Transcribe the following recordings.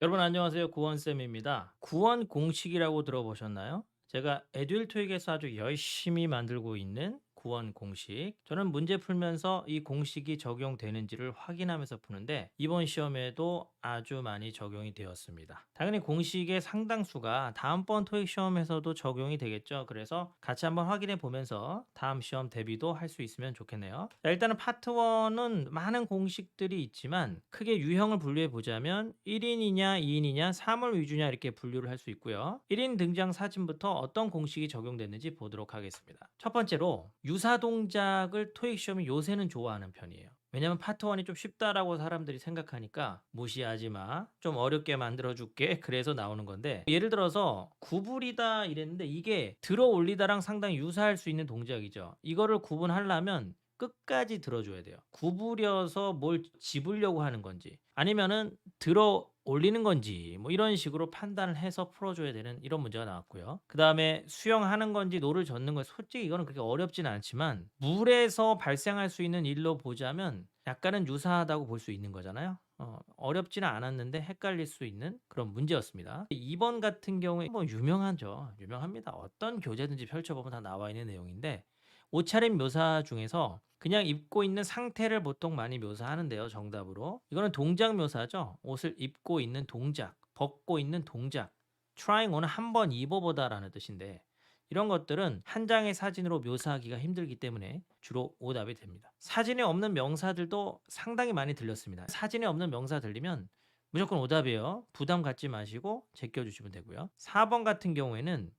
여러분 안녕하세요. 구원쌤입니다. 구원 공식이라고 들어보셨나요? 제가 에듀일토익에서 아주 열심히 만들고 있는 구원 공식. 저는 문제 풀면서 이 공식이 적용되는지를 확인하면서 푸는데 이번 시험에도 아주 많이 적용이 되었습니다. 당연히 공식의 상당수가 다음번 토익 시험에서도 적용이 되겠죠. 그래서 같이 한번 확인해 보면서 다음 시험 대비도 할 수 있으면 좋겠네요. 자, 일단은 파트 1은 많은 공식들이 있지만 크게 유형을 분류해 보자면 1인이냐 2인이냐 사물 위주냐 이렇게 분류를 할 수 있고요. 1인 등장 사진부터 어떤 공식이 적용됐는지 보도록 하겠습니다. 첫 번째로 유사 동작을 토익 시험이 요새는 좋아하는 편이에요. 왜냐면 파트 1이 좀 쉽다라고 사람들이 생각하니까 무시하지 마. 좀 어렵게 만들어 줄게. 그래서 나오는 건데 예를 들어서 구부리다 이랬는데 이게 들어 올리다랑 상당히 유사할 수 있는 동작이죠. 이거를 구분하려면 끝까지 들어줘야 돼요. 구부려서 뭘 집으려고 하는 건지 아니면은 들어 올리는 건지 뭐 이런 식으로 판단을 해서 풀어줘야 되는 이런 문제가 나왔고요. 그 다음에 수영하는 건지 노를 젓는 건지 솔직히 이거는 그렇게 어렵지는 않지만 물에서 발생할 수 있는 일로 보자면 약간은 유사하다고 볼 수 있는 거잖아요. 어렵지는 않았는데 헷갈릴 수 있는 그런 문제였습니다. 2번 같은 경우에 뭐 유명하죠. 유명합니다. 어떤 교재든지 펼쳐보면 다 나와 있는 내용인데 옷차림 묘사 중에서 그냥 입고 있는 상태를 보통 많이 묘사하는데요, 정답으로. 이거는 동작 묘사죠. 옷을 입고 있는 동작, 벗고 있는 동작. trying on은 한 번 입어보다라는 뜻인데 이런 것들은 한 장의 사진으로 묘사하기가 힘들기 때문에 주로 오답이 됩니다. 사진에 없는 명사들도 상당히 많이 들렸습니다. 사진에 없는 명사 들리면 무조건 오답이에요. 부담 갖지 마시고 제껴주시면 되고요. 4번 같은 경우에는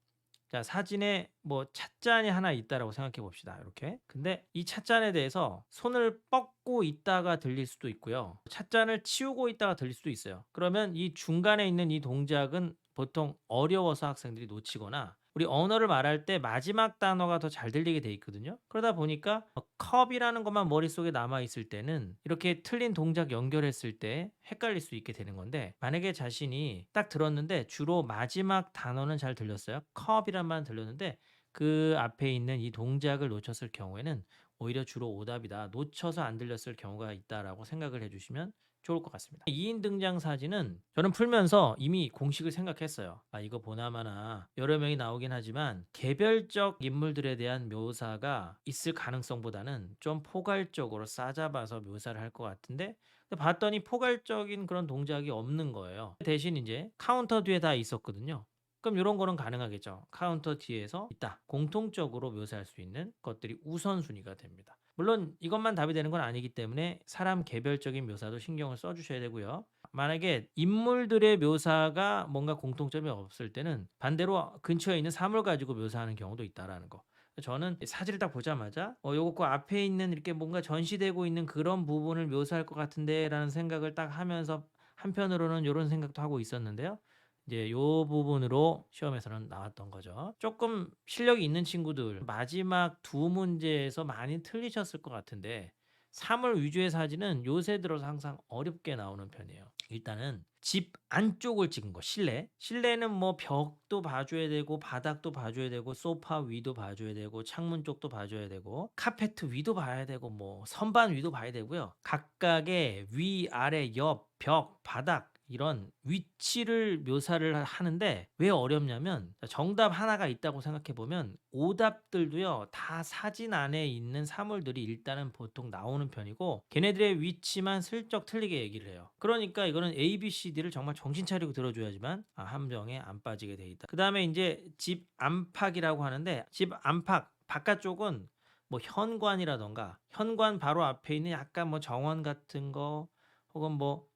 자, 사진에 뭐 찻잔이 하나 있다라고 생각해 봅시다. 이렇게. 근데 이 찻잔에 대해서 손을 뻗고 있다가 들릴 수도 있고요. 찻잔을 치우고 있다가 들릴 수도 있어요. 그러면 이 중간에 있는 이 동작은 보통 어려워서 학생들이 놓치거나 우리 언어를 말할 때 마지막 단어가 더 잘 들리게 돼 있거든요. 그러다 보니까 컵이라는 것만 머릿속에 남아 있을 때는 이렇게 틀린 동작 연결했을 때 헷갈릴 수 있게 되는 건데 만약에 자신이 딱 들었는데 주로 마지막 단어는 잘 들렸어요. 컵이란 말은 들렸는데 그 앞에 있는 이 동작을 놓쳤을 경우에는 오히려 주로 오답이다. 놓쳐서 안 들렸을 경우가 있다라고 생각을 해주시면 좋을 것 같습니다. 2인 등장 사진은 저는 풀면서 이미 공식을 생각했어요. 아, 이거 보나마나 여러 명이 나오긴 하지만 개별적 인물들에 대한 묘사가 있을 가능성보다는 좀 포괄적으로 싸잡아서 묘사를 할 것 같은데 근데 봤더니 포괄적인 그런 동작이 없는 거예요. 대신 이제 카운터 뒤에 다 있었거든요. 그럼 요런 거는 가능하겠죠. 카운터 뒤에서 있다. 공통적으로 묘사할 수 있는 것들이 우선순위가 됩니다. 물론 이것만 답이 되는 건 아니기 때문에 사람 개별적인 묘사도 신경을 써 주셔야 되고요. 만약에 인물들의 묘사가 뭔가 공통점이 없을 때는 반대로 근처에 있는 사물 가지고 묘사하는 경우도 있다라는 거. 저는 사진을 딱 보자마자 요거 그 앞에 있는 이렇게 뭔가 전시되고 있는 그런 부분을 묘사할 것 같은데라는 생각을 딱 하면서 한편으로는 요런 생각도 하고 있었는데요. 이제 요 부분으로 시험에서는 나왔던 거죠. 조금 실력이 있는 친구들 마지막 두 문제에서 많이 틀리셨을 것 같은데 사물 위주의 사진은 요새 들어서 항상 어렵게 나오는 편이에요. 일단은 집 안쪽을 찍은 거 실내. 실내는 뭐 벽도 봐줘야 되고 바닥도 봐줘야 되고 소파 위도 봐줘야 되고 창문 쪽도 봐줘야 되고 카페트 위도 봐야 되고 뭐 선반 위도 봐야 되고요. 각각의 위, 아래, 옆, 벽, 바닥 이런 위치를 묘사를 하는데 왜 어렵냐면 정답 하나가 있다고 생각해 보면 오답들도요 다 사진 안에 있는 사물들이 일단은 보통 나오는 편이고 걔네들의 위치만 슬쩍 틀리게 얘기를 해요. 그러니까 이거는 A, B, C, D를 정말 정신 차리고 들어줘야지만 함정에 안 빠지게 돼 있다. 그 다음에 이제 집 안팎이라고 하는데 집 안팎 바깥쪽은 뭐 현관이라던가 현관 바로 앞에 있는 약간 뭐 정원 같은 거 혹은 뭐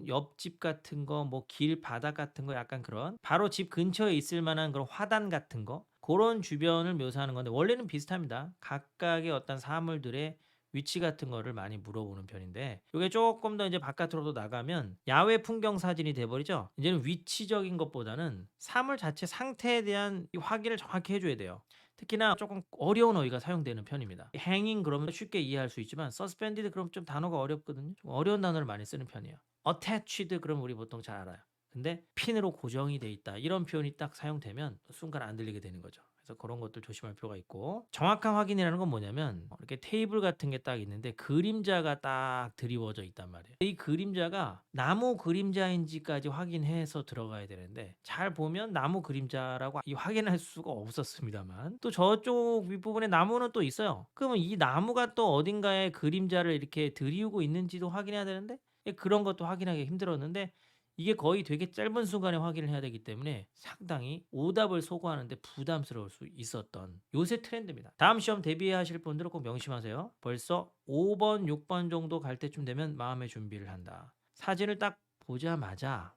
옆집 같은 거, 뭐 길 바닥 같은 거 약간 그런 바로 집 근처에 있을 만한 그런 화단 같은 거 그런 주변을 묘사하는 건데 원래는 비슷합니다. 각각의 어떤 사물들의 위치 같은 거를 많이 물어보는 편인데 이게 조금 더 이제 바깥으로도 나가면 야외 풍경 사진이 돼 버리죠. 이제는 위치적인 것보다는 사물 자체 상태에 대한 이 확인을 정확히 해 줘야 돼요. 특히나 조금 어려운 어휘가 사용되는 편입니다. hanging 그러면 쉽게 이해할 수 있지만 suspended 그럼 좀 단어가 어렵거든요. 좀 어려운 단어를 많이 쓰는 편이에요. attached 그럼 우리 보통 잘 알아요. 근데 핀으로 고정이 돼 있다. 이런 표현이 딱 사용되면 순간 안 들리게 되는 거죠. 그래서 그런 것들 조심할 필요가 있고 정확한 확인이라는 건 뭐냐면 이렇게 테이블 같은 게 딱 있는데 그림자가 딱 드리워져 있단 말이에요. 이 그림자가 나무 그림자인지까지 확인해서 들어가야 되는데 잘 보면 나무 그림자라고 확인할 수가 없었습니다만 또 저쪽 윗부분에 나무는 또 있어요. 그러면 이 나무가 또 어딘가에 그림자를 이렇게 드리우고 있는지도 확인해야 되는데 그런 것도 확인하기 힘들었는데 이게 거의 되게 짧은 순간에 확인을 해야 되기 때문에 상당히 오답을 소거하는데 부담스러울 수 있었던 요새 트렌드입니다. 다음 시험 대비하실 분들은 꼭 명심하세요. 벌써 5번, 6번 정도 갈 때쯤 되면 마음의 준비를 한다. 사진을 딱 보자마자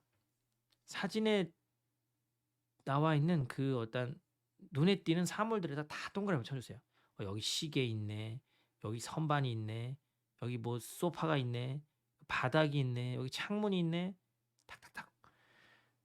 사진에 나와 있는 그 어떤 눈에 띄는 사물들에다 다 동그라미 쳐주세요. 여기 시계 있네. 여기 선반이 있네. 여기 뭐 소파가 있네. 바닥이 있네. 여기 창문이 있네. 탁탁탁.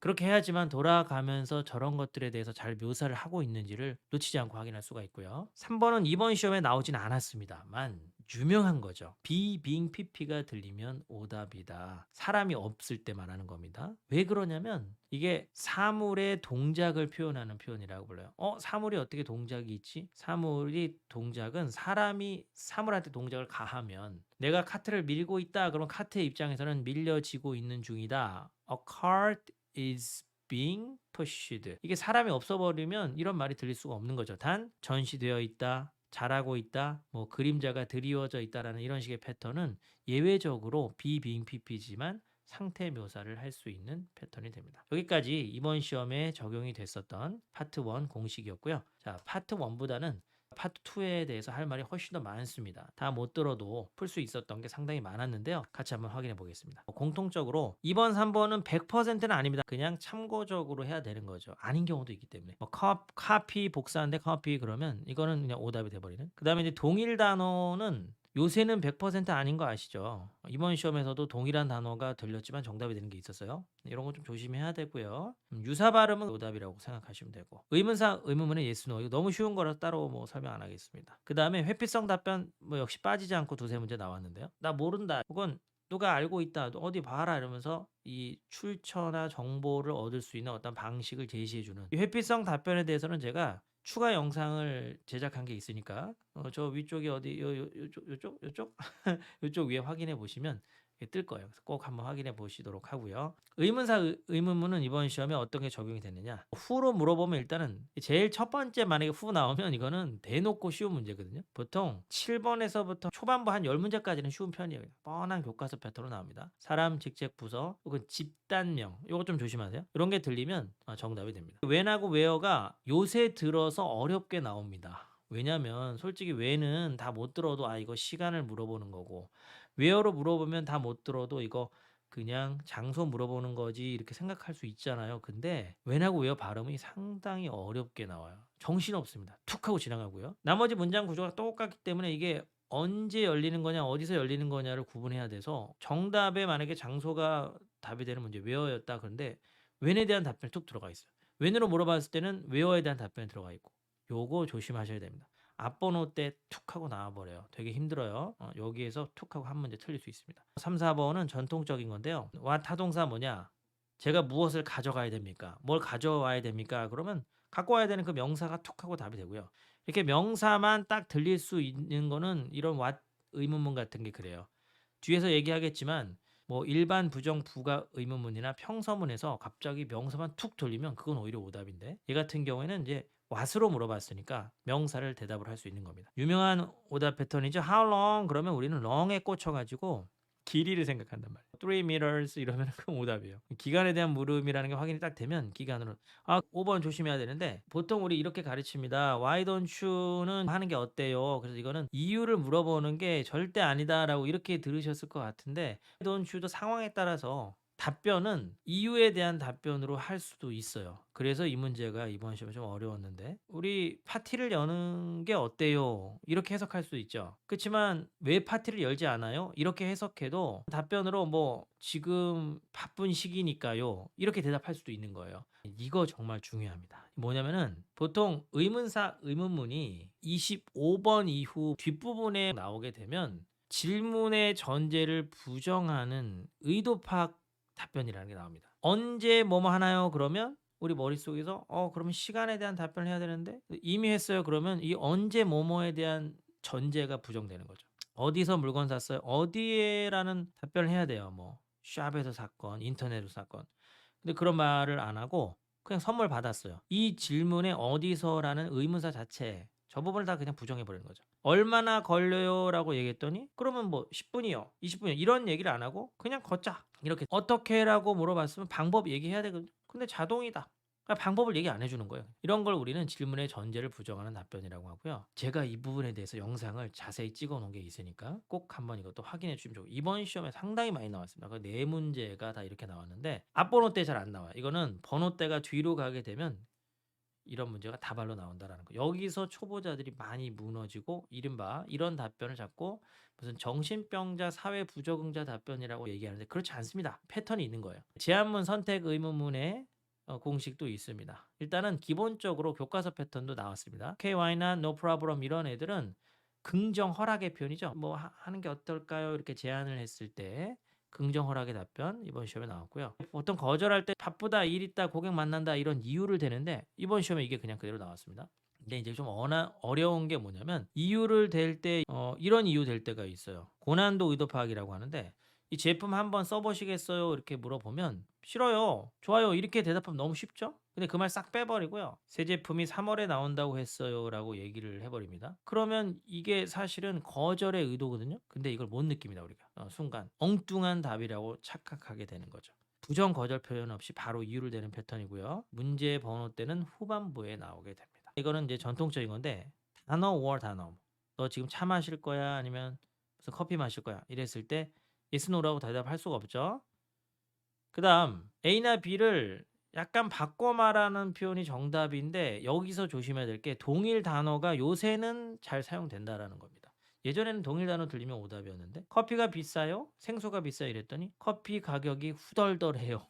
그렇게 해야지만 돌아가면서 저런 것들에 대해서 잘 묘사를 하고 있는지를 놓치지 않고 확인할 수가 있고요. 3번은 이번 시험에 나오진 않았습니다만 유명한 거죠. be, being, pp가 들리면 오답이다. 사람이 없을 때 말하는 겁니다. 왜 그러냐면 이게 사물의 동작을 표현하는 표현이라고 불러요. 사물이 어떻게 동작이 있지? 사물이 동작은 사람이 사물한테 동작을 가하면 내가 카트를 밀고 있다. 그러면 카트의 입장에서는 밀려지고 있는 중이다. A cart is being pushed. 이게 사람이 없어버리면 이런 말이 들릴 수가 없는 거죠. 단 전시되어 있다. 잘하고 있다. 뭐 그림자가 드리워져 있다라는 이런 식의 패턴은 예외적으로 be, being, pp지만 상태 묘사를 할 수 있는 패턴이 됩니다. 여기까지 이번 시험에 적용이 됐었던 파트 1 공식이었고요. 자, 파트 1보다는 파트 2에 대해서 할 말이 훨씬 더 많습니다. 다 못 들어도 풀 수 있었던 게 상당히 많았는데요. 같이 한번 확인해 보겠습니다. 공통적으로 2번, 3번은 100%는 아닙니다. 그냥 참고적으로 해야 되는 거죠. 아닌 경우도 있기 때문에. 카피 복사인데 카피 그러면 이거는 그냥 오답이 돼버리는. 그 다음에 이제 동일 단어는 요새는 100% 아닌 거 아시죠? 이번 시험에서도 동일한 단어가 들렸지만 정답이 되는 게 있었어요. 이런 거 좀 조심해야 되고요. 유사 발음은 오답이라고 생각하시면 되고 의문사, 의문문의 yes, no 이거 너무 쉬운 거라 따로 뭐 설명 안 하겠습니다. 그 다음에 회피성 답변 뭐 역시 빠지지 않고 두세 문제 나왔는데요. 나 모른다. 혹은 누가 알고 있다. 어디 봐라 이러면서 이 출처나 정보를 얻을 수 있는 어떤 방식을 제시해주는 이 회피성 답변에 대해서는 제가 추가 영상을 제작한 게 있으니까 저 위쪽에 어디 요쪽 요쪽 위에 확인해 보시면 뜰 거예요. 그래서 꼭 한번 확인해 보시도록 하고요. 의문사 의문문은 이번 시험에 어떤 게 적용이 됐느냐? 후로 물어보면 일단은 제일 첫 번째 만약에 후 나오면 이거는 대놓고 쉬운 문제거든요. 보통 7번에서부터 초반부 한 10문제까지는 쉬운 편이에요. 뻔한 교과서 패턴으로 나옵니다. 사람, 직책, 부서 혹은 집단명 이거 좀 조심하세요. 이런 게 들리면 정답이 됩니다. when하고 where가 요새 들어서 어렵게 나옵니다. 왜냐면 솔직히 when은 다 못 들어도 이거 시간을 물어보는 거고 where로 물어보면 다 못 들어도 이거 그냥 장소 물어보는 거지 이렇게 생각할 수 있잖아요. 근데 when하고 where 발음이 상당히 어렵게 나와요. 정신없습니다. 툭 하고 지나가고요. 나머지 문장 구조가 똑같기 때문에 이게 언제 열리는 거냐 어디서 열리는 거냐를 구분해야 돼서 정답에 만약에 장소가 답이 되는 문제 where였다 그런데 when에 대한 답변이 툭 들어가 있어요. when으로 물어봤을 때는 where에 대한 답변이 들어가 있고 요거 조심하셔야 됩니다. 앞번호 때 툭 하고 나와버려요. 되게 힘들어요. 여기에서 툭 하고 한 문제 틀릴 수 있습니다. 3, 4번은 전통적인 건데요. 와 타동사 뭐냐? 제가 무엇을 가져가야 됩니까? 뭘 가져와야 됩니까? 그러면 갖고 와야 되는 그 명사가 툭 하고 답이 되고요. 이렇게 명사만 딱 들릴 수 있는 거는 이런 what 의문문 같은 게 그래요. 뒤에서 얘기하겠지만 뭐 일반 부정 부가 의문문이나 평서문에서 갑자기 명사만 툭 돌리면 그건 오히려 오답인데 얘 같은 경우에는 이제 what으로 물어봤으니까 명사를 대답을 할 수 있는 겁니다. 유명한 오답 패턴이죠. How long? 그러면 우리는 long에 꽂혀가지고 길이를 생각한단 말이에요. 3 meters 이러면 그건 오답이에요. 기간에 대한 물음이라는 게 확인이 딱 되면 기간으로 5번 조심해야 되는데 보통 우리 이렇게 가르칩니다. Why don't you는 하는 게 어때요? 그래서 이거는 이유를 물어보는 게 절대 아니다라고 이렇게 들으셨을 것 같은데 Why don't you도 상황에 따라서 답변은 이유에 대한 답변으로 할 수도 있어요. 그래서 이 문제가 이번 시험에 좀 어려웠는데 우리 파티를 여는 게 어때요? 이렇게 해석할 수도 있죠. 그렇지만 왜 파티를 열지 않아요? 이렇게 해석해도 답변으로 뭐 지금 바쁜 시기니까요. 이렇게 대답할 수도 있는 거예요. 이거 정말 중요합니다. 뭐냐면은 보통 의문사 의문문이 25번 이후 뒷부분에 나오게 되면 질문의 전제를 부정하는 의도 파악 답변이라는 게 나옵니다. 언제 뭐뭐 하나요? 그러면 우리 머릿속에서 그러면 시간에 대한 답변을 해야 되는데 이미 했어요. 그러면 이 언제 뭐뭐에 대한 전제가 부정되는 거죠. 어디서 물건 샀어요? 어디에라는 답변을 해야 돼요. 뭐 샵에서 샀건 인터넷으로 샀건. 근데 그런 말을 안 하고 그냥 선물 받았어요. 이 질문에 어디서라는 의문사 자체 저 부분을 다 그냥 부정해 버리는 거죠. "얼마나 걸려요?"라고 얘기했더니 그러면 뭐 "10 분이요. 20 분이요." 이런 얘기를 안 하고 그냥 걷자. 이렇게 "어떻게?"라고 물어봤으면 방법 얘기해야 되거든요. 근데 자동이다. 그러니까 방법을 얘기 안 해 주는 거예요. 이런 걸 우리는 질문의 전제를 부정하는 답변이라고 하고요. 제가 이 부분에 대해서 영상을 자세히 찍어 놓은 게 있으니까 꼭 한번 이것도 확인해 주시면 좋고 이번 시험에 상당히 많이 나왔습니다. 그 4 문제가 다 이렇게 나왔는데 앞번호대 잘 안 나와요. 이거는 번호대가 뒤로 가게 되면 이런 문제가 다발로 나온다라는 거. 여기서 초보자들이 많이 무너지고 이른바 이런 답변을 잡고 무슨 정신병자 사회 부적응자 답변이라고 얘기하는데 그렇지 않습니다. 패턴이 있는 거예요. 제한문 선택 의문문의 공식도 있습니다. 일단은 기본적으로 교과서 패턴도 나왔습니다. Okay, why not, no problem 이런 애들은 긍정 허락의 표현이죠. 뭐 하는 게 어떨까요? 이렇게 제안을 했을 때 긍정 허락의 답변 이번 시험에 나왔고요. 보통 거절할 때 바쁘다, 일 있다, 고객 만난다 이런 이유를 대는데 이번 시험에 이게 그냥 그대로 나왔습니다. 근데 이제 좀 어려운 게 뭐냐면 이유를 댈 때 이런 이유 댈 때가 있어요. 고난도 의도 파악이라고 하는데 이 제품 한번 써보시겠어요? 이렇게 물어보면 싫어요. 좋아요. 이렇게 대답하면 너무 쉽죠? 근데 그 말 싹 빼버리고요. 새 제품이 3월에 나온다고 했어요라고 얘기를 해버립니다. 그러면 이게 사실은 거절의 의도거든요. 근데 이걸 못 느낍니다 우리가. 순간 엉뚱한 답이라고 착각하게 되는 거죠. 부정 거절 표현 없이 바로 이유를 대는 패턴이고요. 문제 번호 때는 후반부에 나오게 됩니다. 이거는 이제 전통적인 건데 단어 5월 단어. 너 지금 차 마실 거야? 아니면 무슨 커피 마실 거야? 이랬을 때 yes, no라고 대답할 수가 없죠. 그다음 A나 B를 약간 바꿔 말하는 표현이 정답인데 여기서 조심해야 될 게 동일 단어가 요새는 잘 사용된다라는 겁니다. 예전에는 동일 단어 들리면 오답이었는데 "커피가 비싸요? 생수가 비싸요?" 이랬더니 "커피 가격이 후덜덜해요."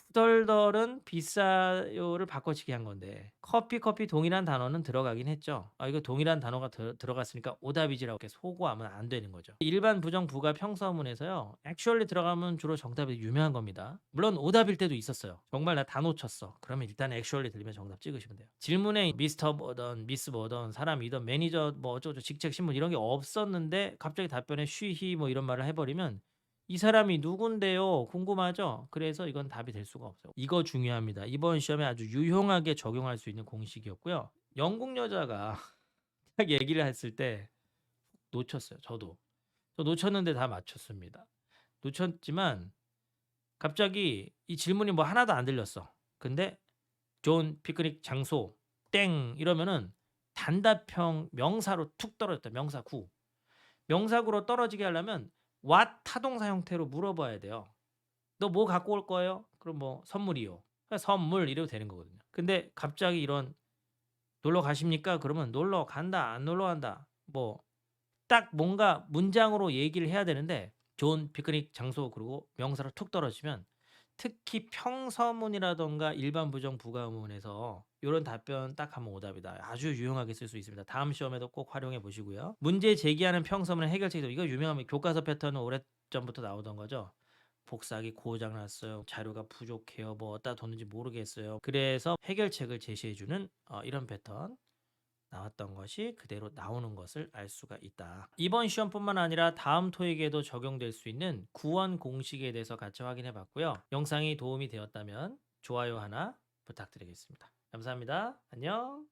후덜덜은 비싸요를 바꿔치기 한 건데 커피 동일한 단어는 들어가긴 했죠. 이거 동일한 단어가 들어갔으니까 오답이지라고 이렇게 소고하면 안 되는 거죠. 일반 부정 부가 평서문에서요. actually 들어가면 주로 정답이 유명한 겁니다. 물론 오답일 때도 있었어요. 정말 나 다 놓쳤어. 그러면 일단 actually 들리면 정답 찍으시면 돼요. 질문에 미스터 뭐든 미스 뭐든 사람이든 매니저 뭐 어쩌고 직책 신문 이런 게 없었는데 갑자기 답변에 she, he 뭐 이런 말을 해버리면 이 사람이 누군데요? 궁금하죠? 그래서 이건 답이 될 수가 없어요. 이거 중요합니다. 이번 시험에 아주 유용하게 적용할 수 있는 공식이었고요. 영국 여자가 딱 얘기를 했을 때 놓쳤어요. 저도. 저 놓쳤는데 다 맞췄습니다. 놓쳤지만 갑자기 이 질문이 뭐 하나도 안 들렸어. 근데 존 피크닉 장소 땡 이러면은 단답형 명사로 툭 떨어졌다. 명사 구. 명사구로 떨어지게 하려면 what 타동사 형태로 물어봐야 돼요. "너 뭐 갖고 올 거예요?" 그럼 뭐 "선물이요." 그냥 "선물." 이래도 되는 거거든요. 근데 갑자기 이런 "놀러 가십니까?" 그러면 "놀러 간다." "안 놀러 간다." 뭐 딱 뭔가 문장으로 얘기를 해야 되는데 좋은 피크닉 장소 그리고 명사로 툭 떨어지면 특히 평서문이라든가 일반 부정 부가 의문에서 요런 답변 딱 하면 오답이다. 아주 유용하게 쓸 수 있습니다. 다음 시험에도 꼭 활용해 보시고요. 문제 제기하는 평서문의 해결책도 이거 유명합니다. 교과서 패턴은 오래전부터 나오던 거죠. 복사하기 고장 났어요. 자료가 부족해요. 뭐 어디다 뒀는지 모르겠어요. 그래서 해결책을 제시해 주는 이런 패턴 나왔던 것이 그대로 나오는 것을 알 수가 있다. 이번 시험뿐만 아니라 다음 토익에도 적용될 수 있는 구원 공식에 대해서 같이 확인해 봤고요. 영상이 도움이 되었다면 좋아요 하나 부탁드리겠습니다. 감사합니다. 안녕.